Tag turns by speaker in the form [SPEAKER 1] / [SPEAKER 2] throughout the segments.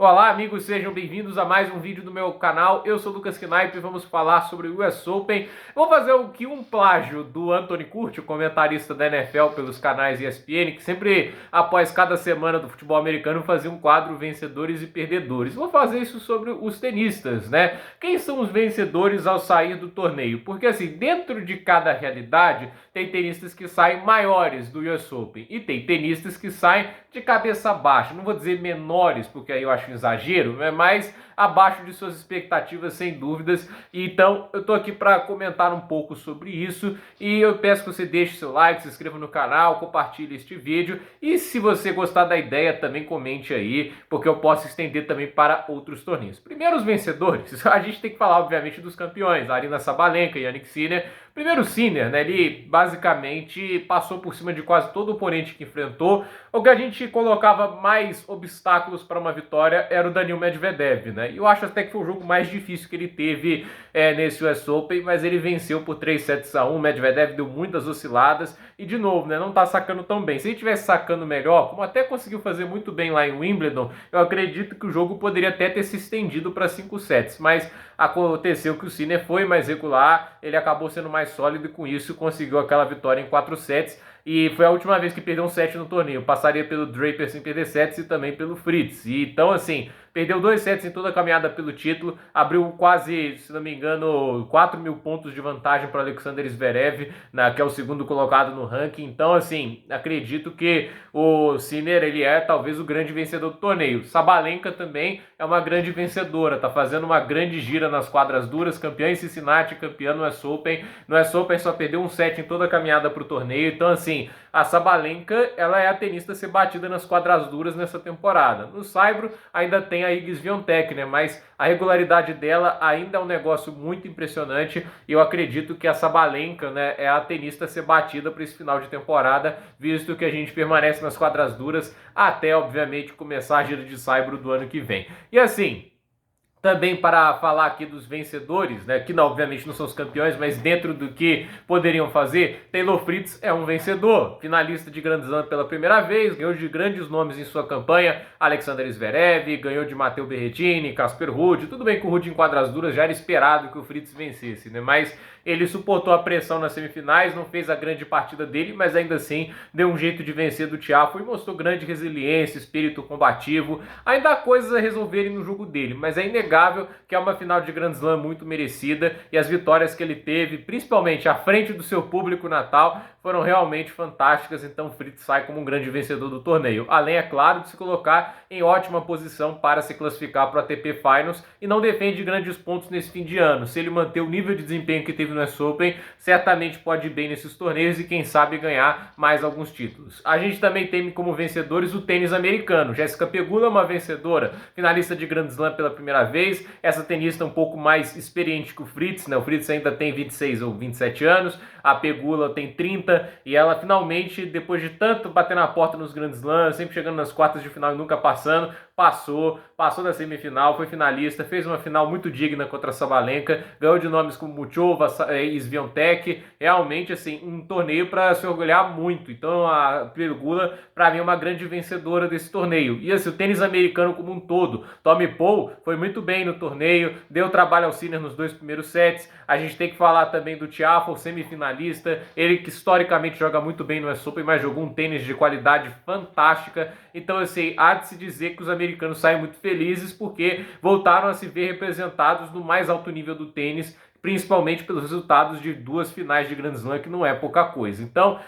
[SPEAKER 1] Olá amigos, sejam bem-vindos a mais um vídeo do meu canal. Eu sou o Lucas Knipe e vamos falar sobre o US Open. Vou fazer um plágio do Anthony Curti, o comentarista da NFL pelos canais ESPN, que sempre após cada semana do futebol americano fazia um quadro vencedores e perdedores. Vou fazer isso sobre os tenistas, né? Quem são os vencedores ao sair do torneio? Porque assim, dentro de cada realidade, tem tenistas que saem maiores do US Open e tem tenistas que saem de cabeça baixa. Não vou dizer menores, porque aí eu acho exagero, mas abaixo de suas expectativas, sem dúvidas. Então eu tô aqui para comentar um pouco sobre isso e eu peço que você deixe seu like, se inscreva no canal, compartilhe este vídeo e se você gostar da ideia também comente aí, porque eu posso estender também para outros torneios. Primeiro os vencedores, a gente tem que falar obviamente dos campeões, Aryna Sabalenka e Jannik Sinner. Primeiro o Sinner, né, ele basicamente passou por cima de quase todo o oponente que enfrentou. O que a gente colocava mais obstáculos para uma vitória era o Daniil Medvedev, né? E eu acho até que foi o jogo mais difícil que ele teve nesse US Open, mas ele venceu por 3-1. Medvedev deu muitas osciladas e, de novo, né, não tá sacando tão bem. Se ele tivesse sacando melhor, como até conseguiu fazer muito bem lá em Wimbledon, eu acredito que o jogo poderia até ter se estendido para 5 sets, mas aconteceu que o Sinner foi mais regular, ele acabou sendo mais sólido e com isso conseguiu aquela vitória em 4 sets. E foi a última vez que perdeu um set no torneio. Passaria pelo Draper sem perder sets e também pelo Fritz. E, então, assim, perdeu 2 sets em toda a caminhada pelo título. Abriu quase, se não me engano, 4.000 pontos de vantagem para Alexander Zverev, que é o segundo colocado no ranking. Então, assim, acredito que o Sinner, ele é talvez o grande vencedor do torneio. Sabalenka também é uma grande vencedora. Tá fazendo uma grande gira nas quadras duras. Campeã em Cincinnati, campeã no US Open. No US Open só perdeu um set em toda a caminhada para o torneio. Então, assim, a Sabalenka, ela é a tenista a ser batida nas quadras duras nessa temporada. No saibro ainda tem a Iga Swiatek, né? Mas a regularidade dela ainda é um negócio muito impressionante e eu acredito que a Sabalenka, né, é a tenista a ser batida para esse final de temporada, visto que a gente permanece nas quadras duras até, obviamente, começar a gira de saibro do ano que vem. E assim, também para falar aqui dos vencedores, né, que não, obviamente não são os campeões, mas dentro do que poderiam fazer, Taylor Fritz é um vencedor, finalista de Grand Slam pela primeira vez, ganhou de grandes nomes em sua campanha, Alexander Zverev, ganhou de Matteo Berrettini, Casper Ruud. Tudo bem que o Ruud em quadras duras já era esperado que o Fritz vencesse, né, mas ele suportou a pressão nas semifinais, não fez a grande partida dele, mas ainda assim deu um jeito de vencer do Tiafoe e mostrou grande resiliência, espírito combativo. Ainda há coisas a resolverem no jogo dele, mas é inegável que é uma final de Grand Slam muito merecida e as vitórias que ele teve, principalmente à frente do seu público natal, foram realmente fantásticas. Então o Fritz sai como um grande vencedor do torneio, além, é claro, de se colocar em ótima posição para se classificar para o ATP Finals e não defende grandes pontos nesse fim de ano. Se ele manter o nível de desempenho que teve no US Open, certamente pode ir bem nesses torneios e quem sabe ganhar mais alguns títulos. A gente também tem como vencedores o tênis americano. Jessica Pegula é uma vencedora, finalista de Grand Slam pela primeira vez. Essa tenista um pouco mais experiente que o Fritz, né? O Fritz ainda tem 26 ou 27 anos, a Pegula tem 30 e ela finalmente, depois de tanto bater na porta nos Grand Slams, sempre chegando nas quartas de final e nunca passando, passou da semifinal, foi finalista, fez uma final muito digna contra a Sabalenka, ganhou de nomes como Muchova e Swiatek. Realmente, assim, um torneio para se orgulhar muito. Então a Pegula, para mim, é uma grande vencedora desse torneio. E assim, o tênis americano como um todo, Tommy Paul foi muito bem no torneio, deu trabalho ao Sinner nos 2 primeiros sets. A gente tem que falar também do Tiafoe, semifinalista, ele que historicamente joga muito bem no US Open, mas jogou um tênis de qualidade fantástica. Então, assim, há de se dizer que os americanos saem muito felizes porque voltaram a se ver representados no mais alto nível do tênis, principalmente pelos resultados de 2 finais de Grand Slam, que não é pouca coisa. Então,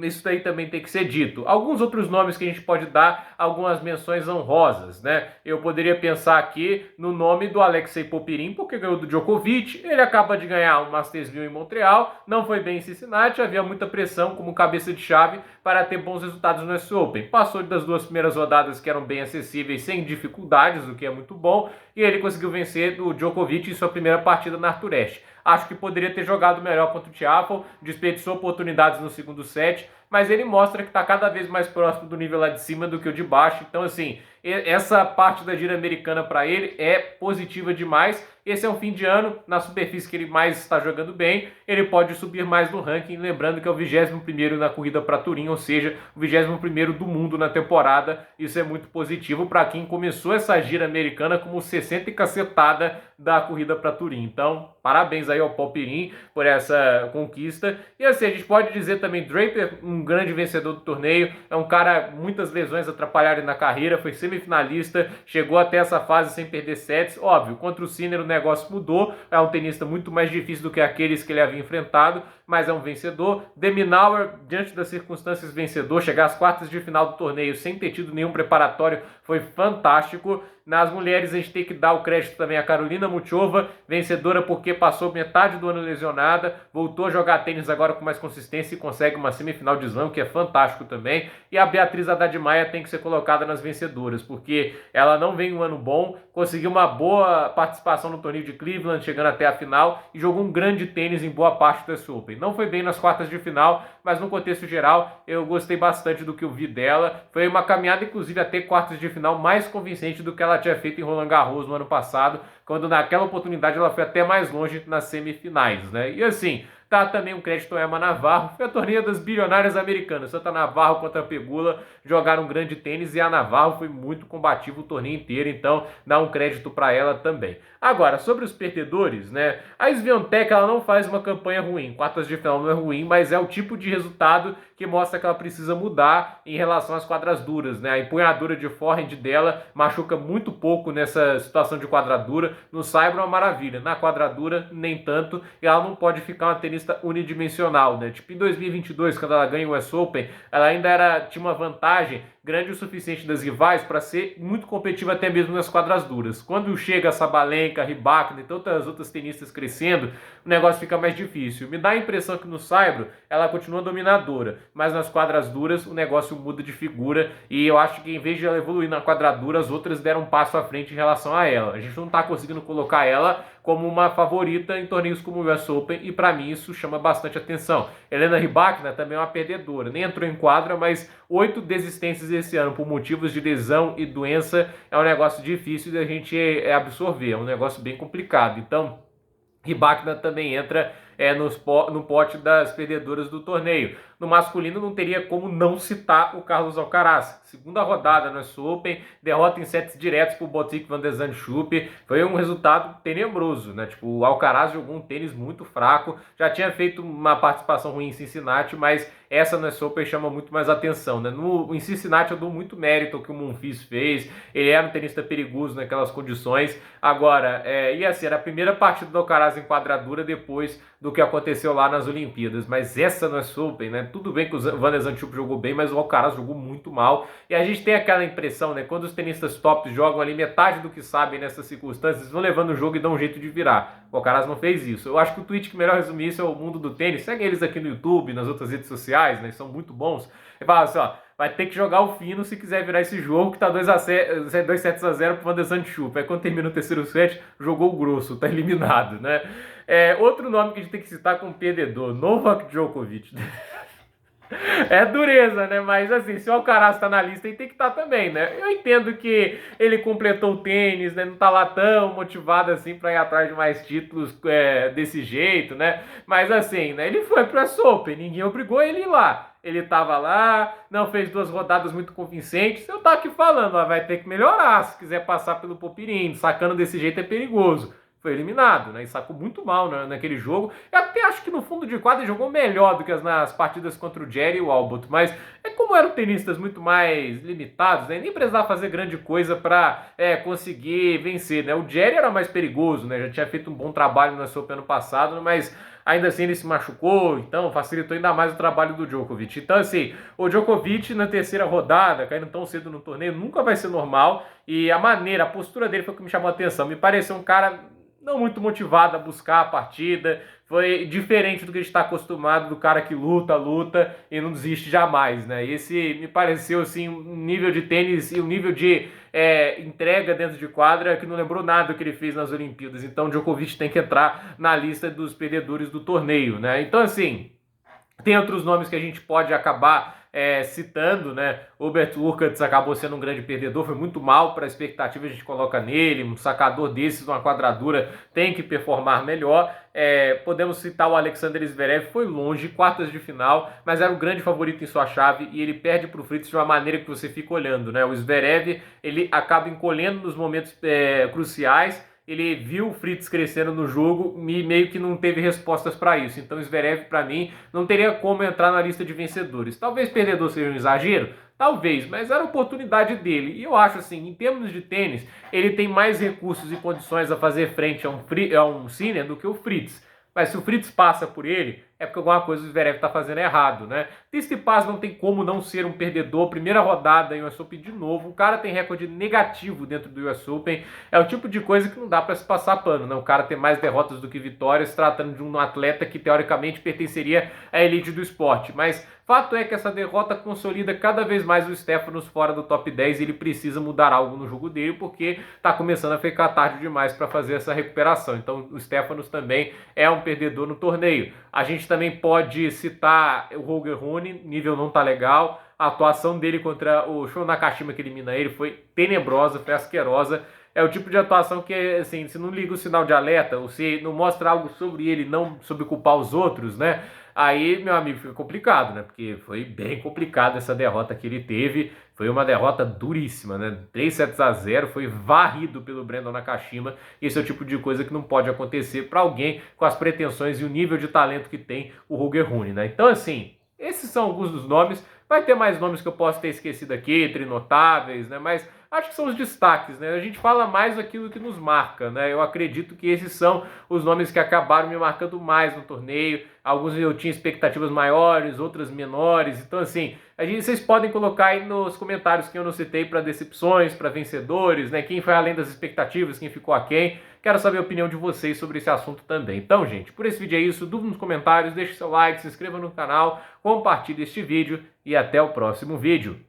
[SPEAKER 1] isso daí também tem que ser dito. Alguns outros nomes que a gente pode dar, algumas menções honrosas, né? Eu poderia pensar aqui no nome do Alexei Popyrin, porque ganhou do Djokovic, ele acaba de ganhar o Masters 1000 em Montreal, não foi bem em Cincinnati, havia muita pressão como cabeça de chave para ter bons resultados no US Open. Passou das 2 primeiras rodadas que eram bem acessíveis, sem dificuldades, o que é muito bom, e ele conseguiu vencer o Djokovic em sua primeira partida na Arthur Ashe. Acho que poderia ter jogado melhor contra o Tiafoe, desperdiçou oportunidades no segundo set, mas ele mostra que está cada vez mais próximo do nível lá de cima do que o de baixo. Então, assim, essa parte da gira americana para ele é positiva demais. Esse é um fim de ano, na superfície que ele mais está jogando bem, ele pode subir mais no ranking, lembrando que é o 21º na corrida para Turim, ou seja, o 21º do mundo na temporada. Isso é muito positivo para quem começou essa gira americana como 60 e cacetada da corrida para Turim. Então, parabéns aí ao Paul Pirin por essa conquista. E assim, a gente pode dizer também, Draper, um grande vencedor do torneio, é um cara, muitas lesões atrapalharam na carreira, foi semifinalista, chegou até essa fase sem perder sets. Óbvio, contra o Sinner o negócio mudou, é um tenista muito mais difícil do que aqueles que ele havia enfrentado, mas é um vencedor. De Minaur, diante das circunstâncias, vencedor, chegar às quartas de final do torneio sem ter tido nenhum preparatório foi fantástico. Nas mulheres a gente tem que dar o crédito também a Karolina Muchova, vencedora porque passou metade do ano lesionada, voltou a jogar tênis agora com mais consistência e consegue uma semifinal de slam, que é fantástico também. E a Beatriz Haddad Maia tem que ser colocada nas vencedoras, porque ela não vem um ano bom, conseguiu uma boa participação no torneio de Cleveland, chegando até a final, e jogou um grande tênis em boa parte do US Open. Não foi bem nas quartas de final, mas no contexto geral eu gostei bastante do que eu vi dela. Foi uma caminhada, inclusive, até quartas de final mais convincente do que ela tinha feito em Roland Garros no ano passado, quando naquela oportunidade ela foi até mais longe nas semifinais, né? E assim, tá também um crédito a Emma Navarro, foi a torneio das bilionárias americanas, Santa Navarro contra a Pegula, jogaram um grande tênis e a Navarro foi muito combativa o torneio inteiro, então dá um crédito para ela também. Agora, sobre os perdedores, né? A Swiatek, ela não faz uma campanha ruim, quartas de final não é ruim, mas é o tipo de resultado que mostra que ela precisa mudar em relação às quadras duras, né? A empunhadura de forehand dela machuca muito pouco nessa situação de quadradura. No saibro é uma maravilha, na quadradura nem tanto, e ela não pode ficar uma tenista unidimensional, né? Tipo em 2022, quando ela ganha o US Open, ela ainda tinha uma vantagem grande o suficiente das rivais para ser muito competitiva até mesmo nas quadras duras. Quando chega a Sabalenka, Rybakina e tantas outras tenistas crescendo, o negócio fica mais difícil. Me dá a impressão que no saibro ela continua dominadora, mas nas quadras duras o negócio muda de figura, e eu acho que em vez de ela evoluir na quadradura, as outras deram um passo à frente em relação a ela. A gente não está conseguindo colocar ela como uma favorita em torneios como o US Open, e para mim isso chama bastante atenção. Helena Rybakina também é uma perdedora, nem entrou em quadra, mas 8 desistências esse ano por motivos de lesão e doença é um negócio difícil de a gente absorver, é um negócio bem complicado. Então, Rybakina também entra no pote das perdedoras do torneio. No masculino não teria como não citar o Carlos Alcaraz. Segunda rodada no US Open, derrota em sets diretos por Botic van de Zandschulp. Foi um resultado tenebroso, né? Tipo, o Alcaraz jogou um tênis muito fraco, já tinha feito uma participação ruim em Cincinnati, mas essa no US Open chama muito mais atenção, né? Em Cincinnati eu dou muito mérito ao que o Monfils fez, ele era um tenista perigoso naquelas condições. Agora, ia ser a primeira partida do Alcaraz em quadradura depois do que aconteceu lá nas Olimpíadas, mas essa no US Open, né? Tudo bem que o Van de Zandschulp jogou bem, mas o Alcaraz jogou muito mal, e a gente tem aquela impressão, né? Quando os tenistas tops jogam ali metade do que sabem nessas circunstâncias, vão levando o jogo e dão um jeito de virar. O Alcaraz não fez isso. Eu acho que o tweet que melhor resume isso é o Mundo do Tênis. Segue eles aqui no YouTube, nas outras redes sociais, né? São muito bons. E fala assim, ó, vai ter que jogar o fino se quiser virar esse jogo, que tá 2 sets a 0 pro Van de Zandschulp. Aí quando termina o terceiro set, jogou o grosso, tá eliminado, né? Outro nome que a gente tem que citar como perdedor, Novak Djokovic. É dureza, né? Mas assim, se o Alcaraz tá na lista, ele tem que estar também, né? Eu entendo que ele completou o tênis, né? Não tá lá tão motivado assim pra ir atrás de mais títulos desse jeito, né? Mas assim, né? Ele foi pro US Open, ninguém obrigou ele a ir lá. Ele tava lá, não fez 2 rodadas muito convincentes. Eu tava aqui falando, ó, vai ter que melhorar se quiser passar pelo Popirino. Sacando desse jeito é perigoso. Foi eliminado, né? E sacou muito mal naquele jogo. Eu até acho que no fundo de quadra ele jogou melhor do que nas partidas contra o Jerry e o Albot, mas como eram tenistas muito mais limitados, né? Nem precisava fazer grande coisa para conseguir vencer, né? O Jerry era mais perigoso, né? Já tinha feito um bom trabalho na Open ano passado, mas ainda assim ele se machucou, então facilitou ainda mais o trabalho do Djokovic. Então assim, o Djokovic na terceira rodada, caindo tão cedo no torneio, nunca vai ser normal, e a postura dele foi o que me chamou a atenção. Me pareceu um cara não muito motivado a buscar a partida. Foi diferente do que a gente está acostumado, do cara que luta, luta e não desiste jamais, né? Esse me pareceu, assim, um nível de tênis e um nível de entrega dentro de quadra que não lembrou nada do que ele fez nas Olimpíadas. Então, Djokovic tem que entrar na lista dos perdedores do torneio, né? Então, assim, tem outros nomes que a gente pode acabar citando, né? O Hubert Hurkacz acabou sendo um grande perdedor, foi muito mal para a expectativa, a gente coloca nele, um sacador desses, uma quadradura, tem que performar melhor. Podemos citar o Alexander Zverev, foi longe, quartas de final, mas era o grande favorito em sua chave e ele perde para o Fritz de uma maneira que você fica olhando, né? O Zverev, ele acaba encolhendo nos momentos cruciais. Ele viu o Fritz crescendo no jogo e meio que não teve respostas para isso. Então, Zverev, para mim, não teria como entrar na lista de vencedores. Talvez perdedor seja um exagero, talvez, mas era a oportunidade dele. E eu acho assim, em termos de tênis, ele tem mais recursos e condições a fazer frente a um Sinner do que o Fritz. Mas se o Fritz passa por ele, é porque alguma coisa o Zverev está fazendo errado, né? Tsitsipas não tem como não ser um perdedor. Primeira rodada em US Open de novo. O cara tem recorde negativo dentro do US Open. É o tipo de coisa que não dá para se passar pano, né? O cara tem mais derrotas do que vitórias, tratando de um atleta que teoricamente pertenceria à elite do esporte. Mas fato é que essa derrota consolida cada vez mais o Stefanos fora do top 10 e ele precisa mudar algo no jogo dele porque tá começando a ficar tarde demais para fazer essa recuperação. Então o Stefanos também é um perdedor no torneio. A gente também pode citar o Holger Rune, nível não tá legal. A atuação dele contra o Sho Nakashima, que elimina ele, foi tenebrosa, foi asquerosa. É o tipo de atuação que, assim, se não liga o sinal de alerta, ou se não mostra algo sobre ele, não sobre culpar os outros, né? Aí, meu amigo, fica complicado, né? Porque foi bem complicado essa derrota que ele teve. Foi uma derrota duríssima, né? 3-0, foi varrido pelo Brandon Nakashima. Esse é o tipo de coisa que não pode acontecer para alguém com as pretensões e o nível de talento que tem o Holger Rune, né? Então, assim, esses são alguns dos nomes. Vai ter mais nomes que eu posso ter esquecido aqui, entre notáveis, né? Mas acho que são os destaques, né? A gente fala mais aquilo que nos marca, né? Eu acredito que esses são os nomes que acabaram me marcando mais no torneio. Alguns eu tinha expectativas maiores, outras menores. Então, assim, vocês podem colocar aí nos comentários quem eu não citei para decepções, para vencedores, né? Quem foi além das expectativas, quem ficou aquém. Quero saber a opinião de vocês sobre esse assunto também. Então, gente, por esse vídeo é isso. Dúvida nos comentários, deixe seu like, se inscreva no canal, compartilhe este vídeo e até o próximo vídeo.